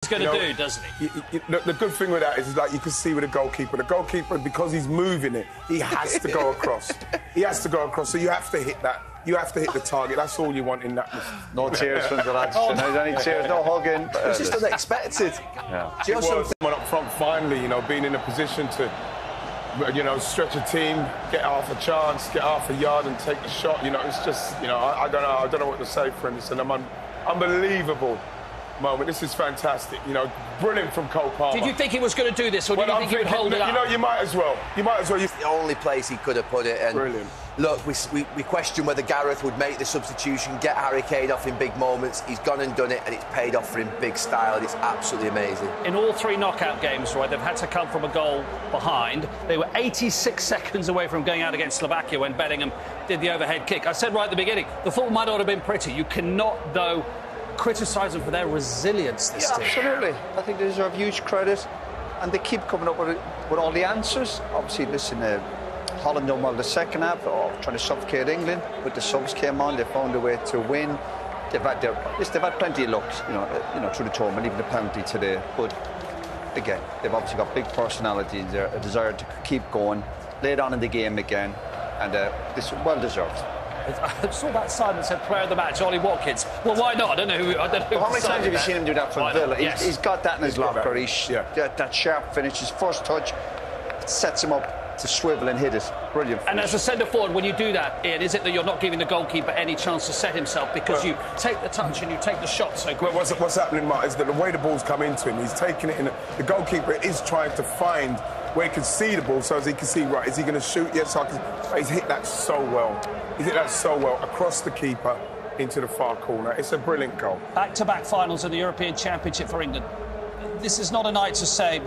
Going to do, doesn't he? The good thing with that is like you can see with the goalkeeper, because he's moving it, he has to go across. He has to go across, so you have to hit that. You have to hit the target. That's all you want in that. No tears from the lads. No any tears, no hugging. It's just unexpected. Yeah. It was someone up front finally, being in a position to, stretch a team, get half a chance, get half a yard and take the shot. It's just, I don't know what to say for him. It's an unbelievable moment. This is fantastic. Brilliant from Cole Palmer. Did you think he was going to do this, or did you think he would hold it up? You might as well. It's the only place he could have put it. And brilliant. Look, we question whether Gareth would make the substitution, get Harry Kane off in big moments. He's gone and done it, and it's paid off for him big style, and it's absolutely amazing. In all three knockout games, right, they've had to come from a goal behind. They were 86 seconds away from going out against Slovakia when Bellingham did the overhead kick. I said right at the beginning, the football might not have been pretty. You cannot, though, criticise them for their resilience this team. Absolutely. I think they deserve huge credit, and they keep coming up with all the answers. Obviously, listen, Holland done well the second half, trying to suffocate England, but the subs came on, they found a way to win. They've had plenty of luck, through the tournament, even the penalty today. But again, they've obviously got big personalities there, a desire to keep going, lay it on in the game again, and this is well deserved. I saw that sign that said player of the match, Ollie Watkins. Well, why not? I don't know who. How many times have you seen him do that for Villa? Yes. He's got that in his locker. That sharp finish, his first touch, it sets him up to swivel and hit it. Brilliant finish. And as a centre forward, when you do that, Ian, is it that you're not giving the goalkeeper any chance to set himself because you take the touch and you take the shot so quickly? Well, what's happening, Mark, is that the way the ball's come into him, he's taking it in. The goalkeeper is trying to find where he can see the ball so as he can see, right, is he going to shoot? Yes, he's hit that so well. He's hit that so well across the keeper into the far corner. It's a brilliant goal. Back-to-back finals of the European Championship for England. This is not a night to say,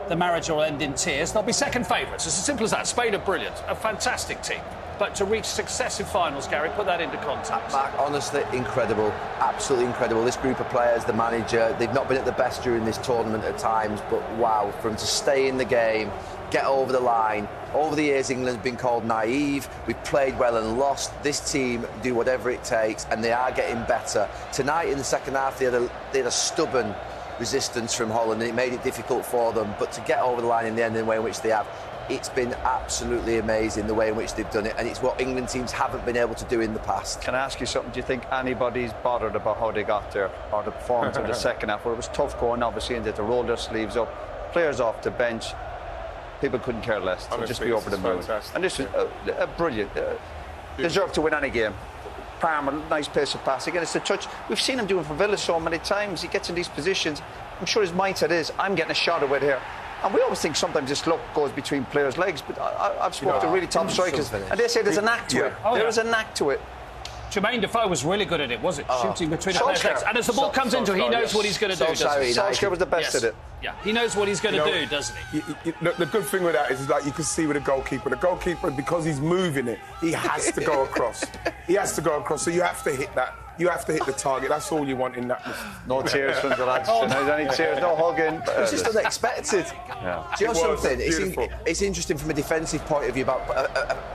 the marriage will end in tears. They'll be second favourites. It's as simple as that. Spain are brilliant, a fantastic team. But to reach successive finals, Gary, put that into context. Mark, honestly, incredible. Absolutely incredible. This group of players, the manager, they've not been at the best during this tournament at times, but wow, for them to stay in the game, get over the line. Over the years, England's been called naive. We've played well and lost. This team do whatever it takes, and they are getting better. Tonight, in the second half, they had a stubborn resistance from Holland, and it made it difficult for them. But to get over the line in the end in the way in which they have, it's been absolutely amazing the way in which they've done it, and it's what England teams haven't been able to do in the past. Can I ask you something? Do you think anybody's bothered about how they got there, or the performance of the second half, where it was tough going, obviously, and they had to roll their sleeves up, players off the bench? People couldn't care less. They'll just be over the moon. And this is a brilliant. Deserve to win any game. Palmer, nice pace of pass. Again, it's a touch. We've seen him do it for Villa so many times. He gets in these positions. I'm sure his mindset is, I'm getting a shot of it here. And we always think sometimes this luck goes between players' legs, but I've spoken to really top strikers, and they say there's a knack to it. There is a knack to it. Jermaine Defoe was really good at it, was it? Shooting between the players' legs. And as the ball comes into him, he knows what he's going to do, doesn't he? Solskjaer was the best at it. Yeah, he knows what he's going to do, doesn't he? The good thing with that is like you can see with the goalkeeper, because he's moving it, he has to go across. He has to go across, so you have to hit that. You have to hit the target. That's all you want in that. No tears from the lads. No any tears, no hugging. It's just unexpected. Yeah. Do you know something? It's interesting from a defensive point of view about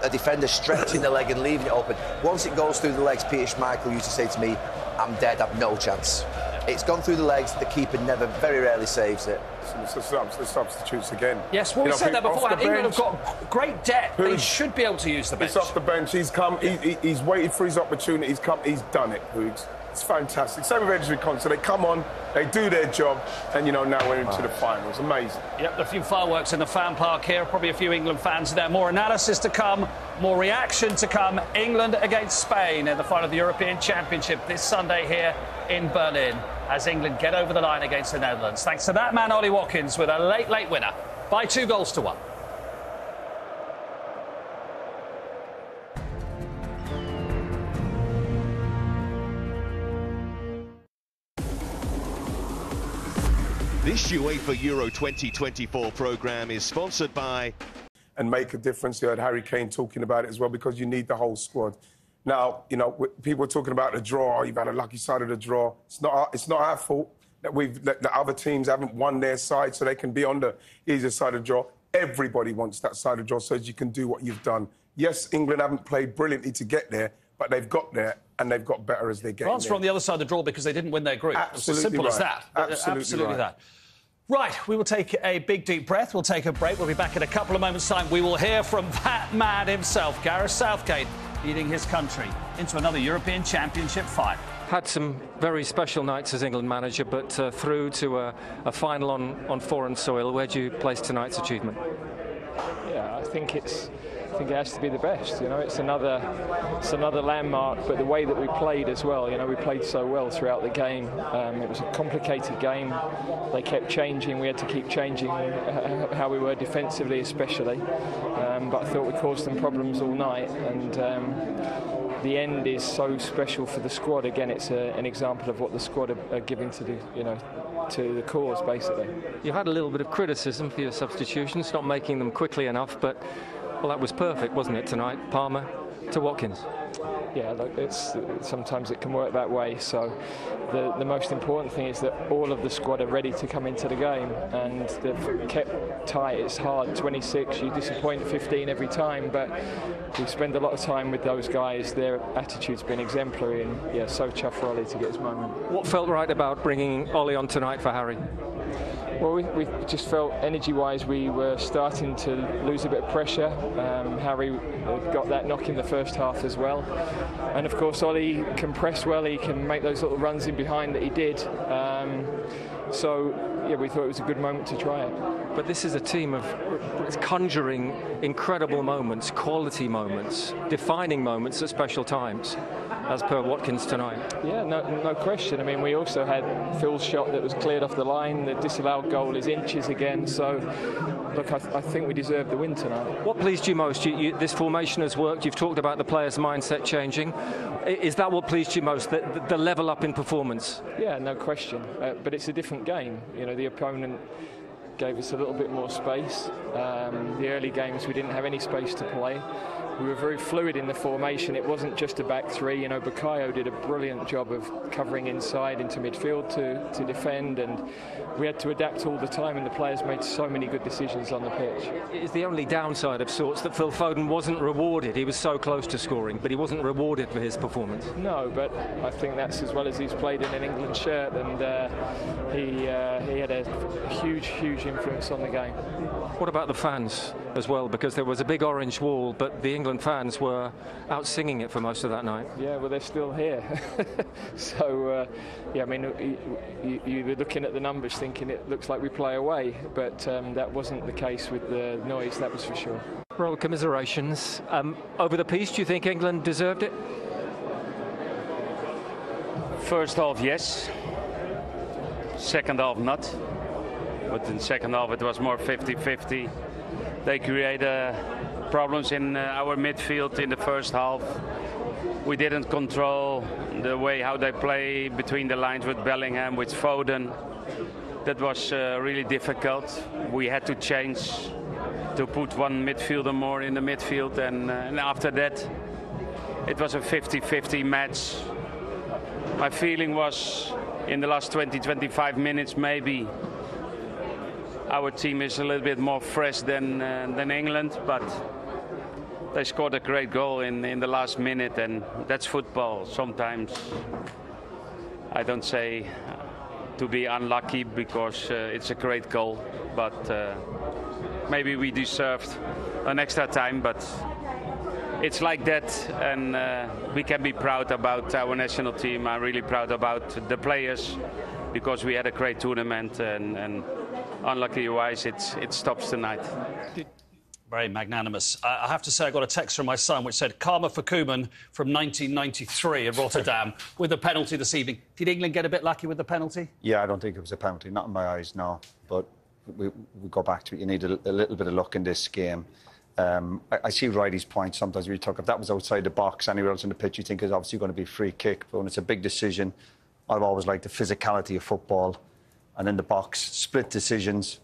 a defender stretching the leg and leaving it open. Once it goes through the legs, Peter Schmeichel used to say to me, I'm dead, I've no chance. It's gone through the legs, the keeper very rarely saves it. The substitutes again. Yes, well, we said that before. England have got great depth. They should be able to use the bench. It's off the bench. He's come. He's waited for his opportunity. He's come. He's done it, Hoogs. It's fantastic. Same with Edgley Conser. They come on, they do their job, and now we're into the finals. Amazing. Yep, a few fireworks in the fan park here. Probably a few England fans there. More analysis to come, more reaction to come. England against Spain in the final of the European Championship this Sunday here in Berlin, as England get over the line against the Netherlands. Thanks to that man, Ollie Watkins, with a late winner by 2-1. This UEFA Euro 2024 programme is sponsored by... And make a difference. You heard Harry Kane talking about it as well, because you need the whole squad. Now, people are talking about the draw. You've had a lucky side of the draw. It's not our fault that the other teams haven't won their side, so they can be on the easier side of the draw. Everybody wants that side of the draw so as you can do what you've done. Yes, England haven't played brilliantly to get there, but they've got there. and they've got better as they get. France were on the other side of the draw because they didn't win their group. Absolutely it's as simple right. as that. Absolutely right. that. Right, we will take a big, deep breath. We'll take a break. We'll be back in a couple of moments' time. We will hear from that man himself, Gareth Southgate, leading his country into another European Championship fight. Had some very special nights as England manager, but through to a final on foreign soil. Where do you place tonight's achievement? Yeah, I think it has to be the best. You know, it's another landmark. But the way that we played as well, you know, we played so well throughout the game. It was a complicated game. They kept changing. We had to keep changing how we were defensively, especially. But I thought we caused them problems all night. And the end is so special for the squad. Again, it's an example of what the squad are giving to the cause, basically. You had a little bit of criticism for your substitutions, not making them quickly enough, but well, that was perfect, wasn't it, tonight? Palmer to Watkins. Yeah, look, sometimes it can work that way. So the most important thing is that all of the squad are ready to come into the game, and they've kept tight. It's hard, 26, you disappoint 15 every time, but we spend a lot of time with those guys. Their attitude's been exemplary, and yeah, so chuffed for Ollie to get his moment. What felt right about bringing Ollie on tonight for Harry? Well, we just felt energy-wise we were starting to lose a bit of pressure. Harry got that knock in the first half as well. And of course, Ollie can press well, he can make those little runs in behind that he did. So, yeah, we thought it was a good moment to try it. But this is a team of conjuring incredible moments, quality moments, defining moments at special times, as per Watkins tonight. Yeah, no question. I mean, we also had Phil's shot that was cleared off the line. The disallowed goal is inches again. So, look, I think we deserve the win tonight. What pleased you most? This formation has worked. You've talked about the players' mindset changing. Is that what pleased you most, the level up in performance? Yeah, no question. But it's a different game. You know, the opponent gave us a little bit more space. The early games we didn't have any space to play. We were very fluid in the formation. It wasn't just a back three. You know, Bukayo did a brilliant job of covering inside into midfield to defend, and we had to adapt all the time, and the players made so many good decisions on the pitch. It's the only downside of sorts that Phil Foden wasn't rewarded. He was so close to scoring, but he wasn't rewarded for his performance. No, but I think that's as well as he's played in an England shirt, and he had a huge influence on the game. What about the fans as well? Because there was a big orange wall, but the England fans were out singing it for most of that night. Yeah, well, they're still here. So, yeah, I mean, you were looking at the numbers thinking it looks like we play away, but that wasn't the case with the noise, that was for sure. Well, commiserations. Over the piece, do you think England deserved it? First half, yes. Second half, not. But in the second half, it was more 50-50. They created problems in our midfield in the first half. We didn't control the way how they play between the lines with Bellingham, with Foden. That was really difficult. We had to change to put one midfielder more in the midfield, and after that, it was a 50-50 match. My feeling was in the last 20-25 minutes maybe our team is a little bit more fresh than England, but they scored a great goal in the last minute, and that's football. Sometimes I don't say to be unlucky because it's a great goal, but maybe we deserved an extra time, but it's like that, and we can be proud about our national team. I'm really proud about the players because we had a great tournament, and unlucky-wise, it stops tonight. Very magnanimous. I have to say, I got a text from my son which said, Karma for Koeman from 1993 in Rotterdam with a penalty this evening. Did England get a bit lucky with the penalty? Yeah, I don't think it was a penalty, not in my eyes, no. But we go back to it. You need a little bit of luck in this game. I see Riley's point sometimes when you talk, if that was outside the box, anywhere else in the pitch, you think it's obviously going to be a free kick. But when it's a big decision, I've always liked the physicality of football. And in the box, split decisions,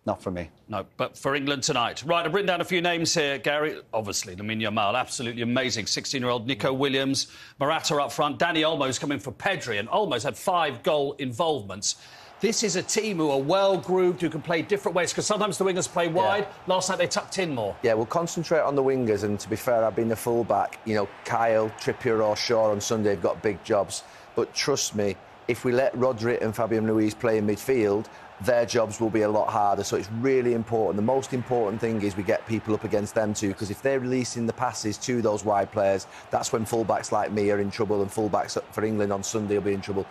not for me. No, but for England tonight. Right, I've written down a few names here, Gary. Obviously, Lamine Yamal, absolutely amazing. 16-year-old Nico Williams, Morata up front. Dani Olmo's coming for Pedri, and Olmo's had 5 goal involvements. this is a team who are well-grooved, who can play different ways, because sometimes the wingers play wide. Yeah. Last night they tucked in more. Yeah, we'll concentrate on the wingers, and to be fair, I've been the full-back. You know, Kyle, Trippier or Shaw on Sunday have got big jobs. But trust me, if we let Rodri and Fabian Ruiz play in midfield, their jobs will be a lot harder. So it's really important. The most important thing is we get people up against them too, because if they're releasing the passes to those wide players, that's when full-backs like me are in trouble, and full-backs for England on Sunday will be in trouble.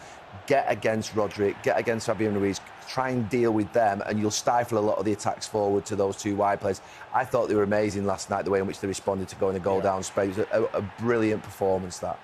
Get against Rodri, get against Fabian Ruiz, try and deal with them, and you'll stifle a lot of the attacks forward to those two wide players. I thought they were amazing last night, the way in which they responded to going a goal down space. It was a brilliant performance, that.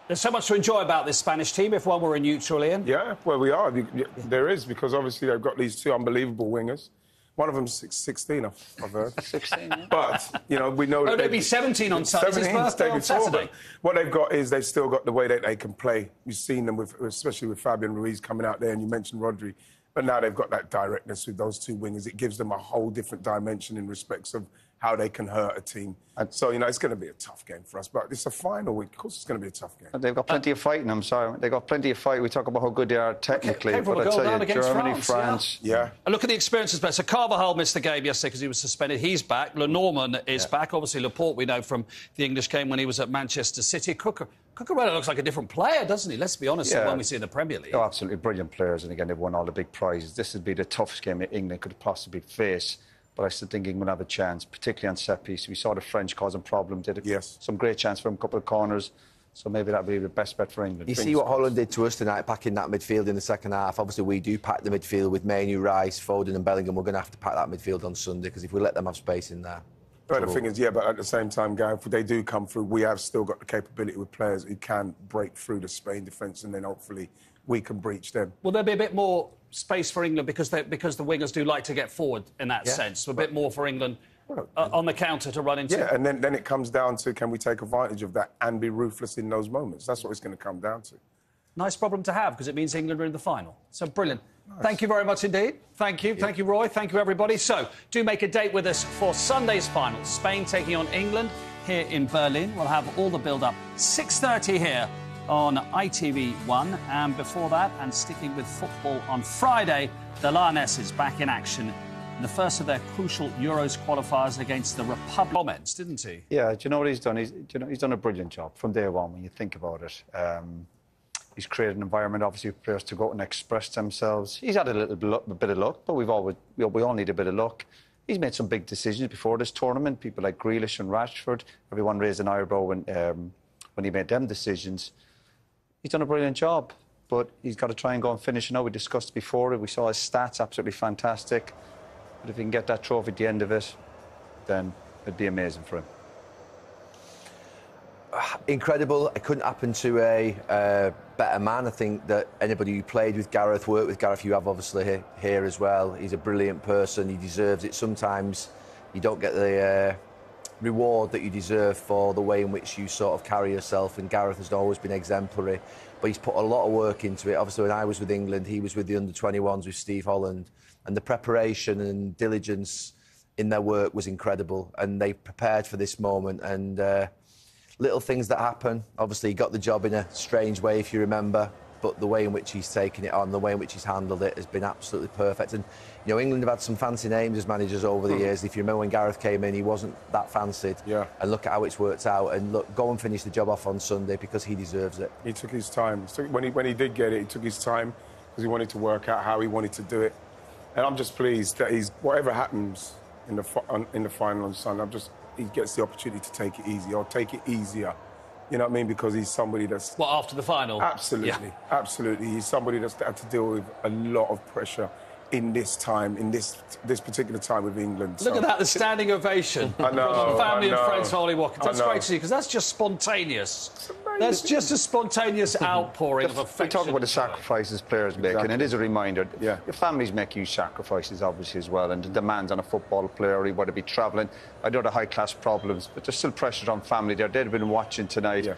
There's so much to enjoy about this Spanish team, if one were a neutral, Ian. Yeah, well, we are. There is, because obviously they've got these two unbelievable wingers. One of them's 16, I've heard. 16, yeah. But, you know, we know that... they'll be 17 on Sunday. 17 on Saturday. What they've got is they've still got the way that they can play. You've seen them, especially with Fabian Ruiz coming out there, and you mentioned Rodri. But now they've got that directness with those two wingers. It gives them a whole different dimension in respects of how they can hurt a team. And so, you know, it's going to be a tough game for us. But it's a final. Of course it's going to be a tough game. They've got plenty of fight in them, sorry. They've got plenty of fight. We talk about how good they are technically. Came from a goal down against Germany, France. Yeah. And look at the experiences player. So Carvajal missed the game yesterday because he was suspended. He's back. Lenormand is back. Obviously, Laporte, we know from the English game when he was at Manchester City. Cucurella looks like a different player, doesn't he? Let's be honest, when we see in the Premier League. They're absolutely brilliant players. And again, they've won all the big prizes. This would be the toughest game that England could possibly face. But I still think England have a chance, particularly on set piece. We saw the French causing problems. Did some great chance from a couple of corners. So maybe that would be the best bet for England. You see what Holland did to us tonight, packing that midfield in the second half. Obviously, we do pack the midfield with Mainu, Rice, Foden and Bellingham. We're going to have to pack that midfield on Sunday, because if we let them have space in there... But the thing is, but at the same time, Guy, if they do come through, we have still got the capability with players who can break through the Spain defence, and then hopefully we can breach them. Will there be a bit more space for England because the wingers do like to get forward in that sense? So a bit more for England on the counter to run into. Yeah, and then it comes down to, can we take advantage of that and be ruthless in those moments? That's what it's going to come down to. Nice problem to have, because it means England are in the final. So brilliant. Nice. Thank you very much indeed. Thank you. Thank you, Roy. Thank you, everybody. So do make a date with us for Sunday's final. Spain taking on England here in Berlin. We'll have all the build-up 6:30 here on ITV1. And before that, and sticking with football on Friday, the Lionesses back in action. The first of their crucial Euros qualifiers against the Republic. Comments, didn't he? Yeah, do you know what he's done? He's done a brilliant job from day one when you think about it. He's created an environment, obviously, for players to go out and express themselves. He's had a bit of luck, but we all need a bit of luck. He's made some big decisions before this tournament. People like Grealish and Rashford, everyone raised an eyebrow when he made them decisions. He's done a brilliant job, but he's got to try and go and finish. You know, we discussed before it. We saw his stats, absolutely fantastic. But if he can get that trophy at the end of it, then it'd be amazing for him. Incredible. It couldn't happen to a better man. I think that anybody who played with Gareth, worked with Gareth, you have obviously here as well. He's a brilliant person. He deserves it. Sometimes you don't get the reward that you deserve for the way in which you sort of carry yourself, and Gareth has always been exemplary. But he's put a lot of work into it. Obviously, when I was with England, he was with the under-21s with Steve Holland, and the preparation and diligence in their work was incredible, and they prepared for this moment. And little things that happen. Obviously, he got the job in a strange way, if you remember, but the way in which he's taken it on, the way in which he's handled it has been absolutely perfect. And, you know, England have had some fancy names as managers over the years. If you remember when Gareth came in, he wasn't that fancied. Yeah. And look at how it's worked out. And look, go and finish the job off on Sunday, because he deserves it. He took his time. When he did get it, he took his time because he wanted to work out how he wanted to do it. And I'm just pleased that whatever happens in the final on Sunday, he gets the opportunity to take it easy, or take it easier. You know what I mean? Because he's somebody that's... What, after the final? Absolutely, absolutely. He's somebody that's had to deal with a lot of pressure in this time, in this particular time with England. Look at that, the standing ovation from family and friends for Ollie Watkins. That's great to see, because that's just spontaneous. That's just a spontaneous outpouring of affection. We talk about the sacrifices players make, and it is a reminder. Your families make huge sacrifices, obviously, as well, and the demands on a football player, whether it be travelling. I know the high-class problems, but there's still pressure on family there. They'd have been watching tonight. Yeah.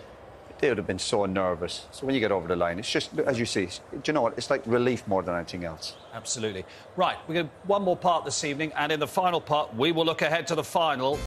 They would have been so nervous. So when you get over the line, it's just, as you see, do you know what? It's like relief more than anything else. Absolutely. Right, we're going to one more part this evening, and in the final part, we will look ahead to the final.